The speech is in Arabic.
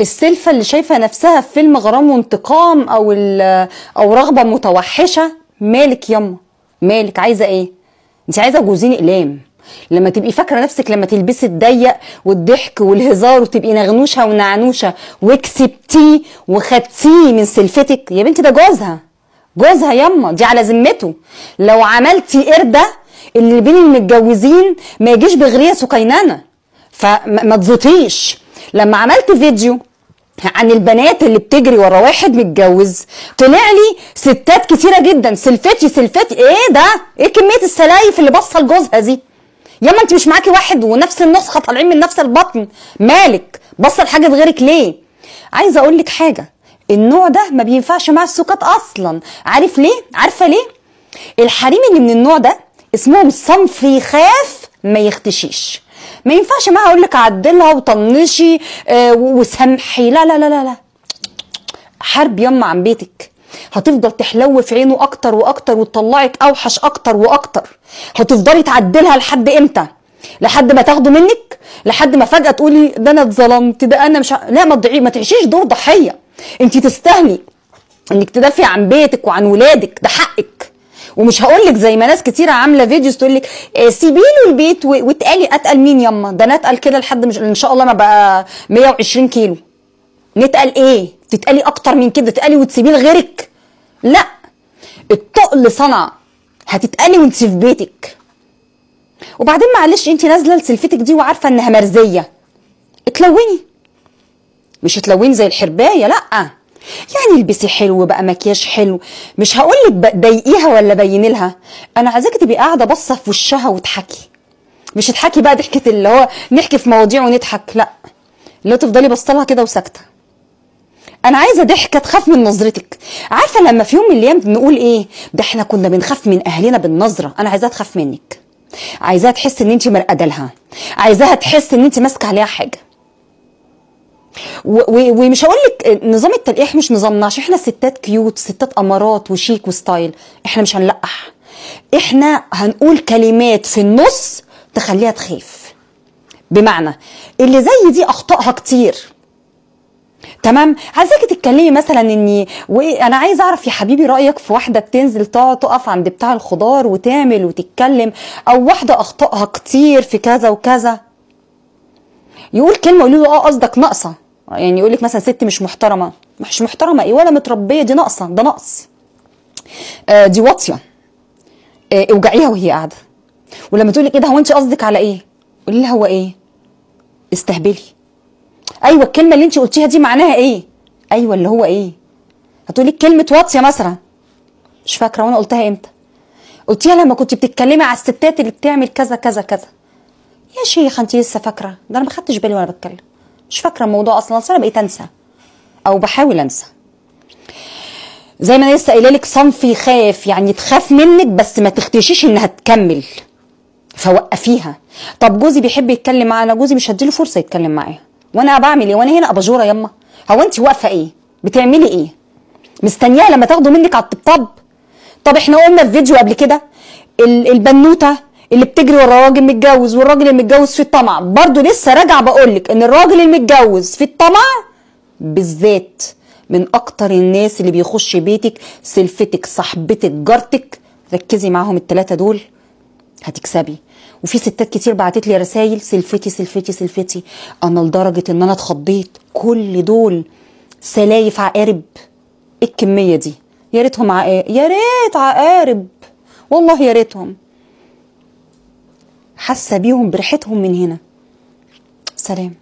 السلفة اللي شايفة نفسها في فيلم غرام وانتقام او رغبة متوحشة. مالك يما؟ مالك؟ عايزة ايه؟ انت عايزة جوزين اقلام لما تبقي فاكرة نفسك لما تلبسي الضيق والضحك والهزار وتبقي نغنوشة ونعنوشة وكسبتيه وخدتيه من سلفتك؟ يا بنتي ده جوزها، جوزها يما، دي على ذمته. لو عملتي قردة اللي بين المتجوزين ما يجيش بغرية سكينانة، فما تزوطيش. لما عملت فيديو عن البنات اللي بتجري ورا واحد متجوز طلع لي ستات كتيره جدا سلفتي سلفتي. ايه ده؟ ايه كميه السلايف اللي باصه لجوزها دي؟ ياما انت مش معاكي واحد ونفس النسخه طالعين من نفس البطن، مالك باصه لحاجه غيرك ليه؟ عايزه اقول لك حاجه، النوع ده ما بينفعش مع السكات اصلا. عارف ليه؟ عارفه ليه؟ الحريم اللي من النوع ده اسمهم صنف يخاف ما يختشيش. ما ينفعش معاها اقول لك عدلها وطنشي وسامحي، لا لا لا لا لا. حرب يما عن بيتك، هتفضل تحلو في عينه اكتر واكتر وتطلعك اوحش اكتر واكتر. هتفضلي تعدلها لحد امتى؟ لحد ما تاخده منك، لحد ما فجاه تقولي ده انا اتظلمت، ده انا مش لا، ما تعيشيش دور ضحيه. انت تستاهلي انك تدافعي عن بيتك وعن ولادك، ده حقك. ومش هقولك زي ما ناس كتيره عامله فيديوز تقولك سيبي له البيت واتقالي. اتقل مين يما؟ ده انا اتقل كده لحد مش ان شاء الله ما بقى 120 كيلو. نتقل ايه؟ تتقلي اكتر من كده، تتقلي وتسيبيه لغيرك؟ لا، التقل صنع، هتتقلي وانت في بيتك. وبعدين معلش، انت نازله لسلفتك دي وعارفه انها مرزيه، اتلوني. مش اتلوني زي الحربايه، لا، يعني البسي حلو بقى، مكياج حلو. مش هقولك ضايقيها ولا بيني لها، انا عايزاكي تبقي قاعده باصه في وشها وتحكي. مش تضحكي بقى ضحكه اللي هو نحكي في مواضيع ونضحك، لا، اللي تفضلي باصه كده وساكته. انا عايزه ضحكه تخاف من نظرتك. عارفه لما في يوم من الايام نقول ايه؟ ده احنا كنا بنخاف من اهلنا بالنظره. انا عايزاها تخاف منك، عايزاها تحس ان انت مرقده لها، عايزاها تحس ان انت ماسكه عليها حاجه. ومش هقول لك نظام التلقيح مش نظامنا، عشان احنا ستات كيوت، ستات امارات وشيك وستايل. احنا مش هنلقح، احنا هنقول كلمات في النص تخليها تخاف. بمعنى اللي زي دي اخطائها كتير، تمام؟ عايزاكي تتكلمي مثلا اني انا عايزه اعرف يا حبيبي رايك في واحده بتنزل تقف عند بتاع الخضار وتعمل وتتكلم، او واحده اخطائها كتير في كذا وكذا. يقول كلمه يقول له قصدك ناقصه، يعني يقول لك مثلا ست مش محترمه. مش محترمه ايه ولا متربيه، دي ناقصه، ده نقص. دي واطيه. اوجعيها وهي قاعده. ولما تقول لك ايه ده، هو انت قصدك على ايه؟ قولي لها هو ايه؟ استهبلي. ايوه الكلمه اللي انت قلتيها دي معناها ايه؟ ايوه اللي هو ايه؟ هتقولي كلمه واطيه مثلا، مش فاكره وانا قلتها امتى. قلتيها لما كنت بتتكلمي على الستات اللي بتعمل كذا كذا كذا. يا شيخه انت لسه فاكره؟ ده انا ما خدتش بالي وانا بتكلم، مش فاكره الموضوع اصلا. انا بقيت انسى او بحاول انسى. زي ما انا لسه قايله لك، صنف يخاف، يعني تخاف منك بس ما تختشيش انها تكمل، فوقفيها. طب جوزي بيحب يتكلم معانا، جوزي مش هديله فرصه يتكلم معايا، وانا بعمل ايه؟ وانا هنا اباجوره يما؟ هو انت واقفه ايه؟ بتعملي ايه؟ مستنياه لما تاخدوا منك على الطبطب؟ طب احنا قلنا في فيديو قبل كده البنوته اللي بتجري ورا راجل متجوز، والراجل المتجوز في الطمع. برضو لسه راجعه بقولك ان الراجل المتجوز في الطمع بالذات من اكتر الناس اللي بيخش بيتك سلفتك، صاحبتك، جارتك. ركزي معاهم الثلاثه دول هتكسبي. وفي ستات كتير بعتت لي رسايل سلفتي سلفتي سلفتي، انا لدرجه ان انا اتخضيت. كل دول سلايف عقارب. ايه الكميه دي؟ يا ريتهم يا ريت عقارب، والله يا ريتهم. حاسه بيهم بريحتهم من هنا. سلام.